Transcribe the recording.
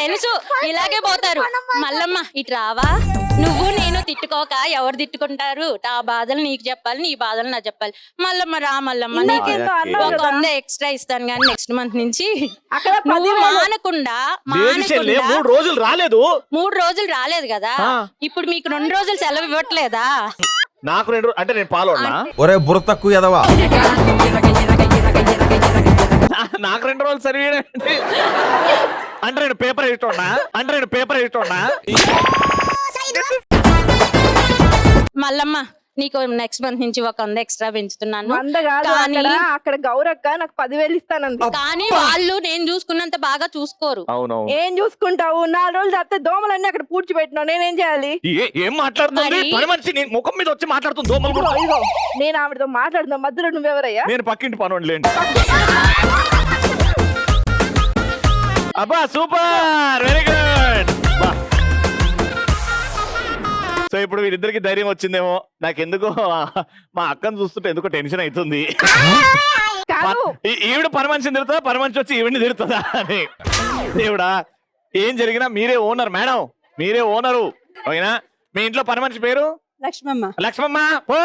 తెలుసు ఇలాగే పోతారు. మల్లమ్మ ఇటు రావా, నువ్వు నేను తిట్టుకోక ఎవరు తిట్టుకుంటారు? ఆ బాధలు నీకు చెప్పాలి, నీ బాధలు నాకు చెప్పాలి. మల్లమ్మ రా మల్లమ్మ, నీకు ఒక 100 ఎక్స్ట్రా ఇస్తాను కానీ నెక్స్ట్ మంత్ నుంచి నువ్వు మానకుండా 3 రోజులు రాలేదు. 3 రోజులు రాలేదు కదా, ఇప్పుడు మీకు 2 రోజులు సెలవు ఇవ్వట్లేదా? నాకు 2 అంటే నేను పాలోనా? ఒరే బుర్ర తక్కువ ఎదవా, నాకు 2 రోజులు సర్వీ అంటే నేను పేపర్ వేస్తున్నా. మల్లమ్మ నీకు నెక్స్ట్ మంత్ నుంచి ఒక 100 ఎక్స్ట్రా పెంచుతున్నాను. అక్కడ గౌరక్క నాకు 10,000 ఇస్తానంది. కానీ వాళ్ళు నేను చూసుకున్నంత బాగా చూసుకోరు. అవునవును. ఏం చూసుకుంటావు? 4 రోజులు తప్పితే దోమలన్నీ అక్కడ పూడ్చిపెట్టినావు, నేనేం చేయాలి? ఏం మాట్లాడుతుంది పని మనిషి? నేను ముఖం మీద వచ్చి మాట్లాడుతుంది. ఇదిగో, నేను ఆవిడతో మాట్లాడుతున్నా, మధ్యలో నువ్వెవరయ్యా? నేను పక్కింటి పని లేండి. అబ్బా సూపర్, వెరీ గుడ్. సో ఇప్పుడు వీరిద్దరికి ధైర్యం వచ్చిందేమో. నాకెందుకో మా అక్కను చూస్తుంటే ఎందుకో టెన్షన్ అవుతుంది. ఈవిడ పని మనిషిని తిరుగుతుందా, పని మనిషి వచ్చి ఈవిడిని తిరుగుతుందా అని. దేవుడా, ఏం జరిగినా మీరే ఓనర్ మేడం, మీరే ఓనరు. ఓకేనా? మీ ఇంట్లో పని మనిషి పేరు లక్ష్మమ్మ. లక్ష్మమ్మ పో.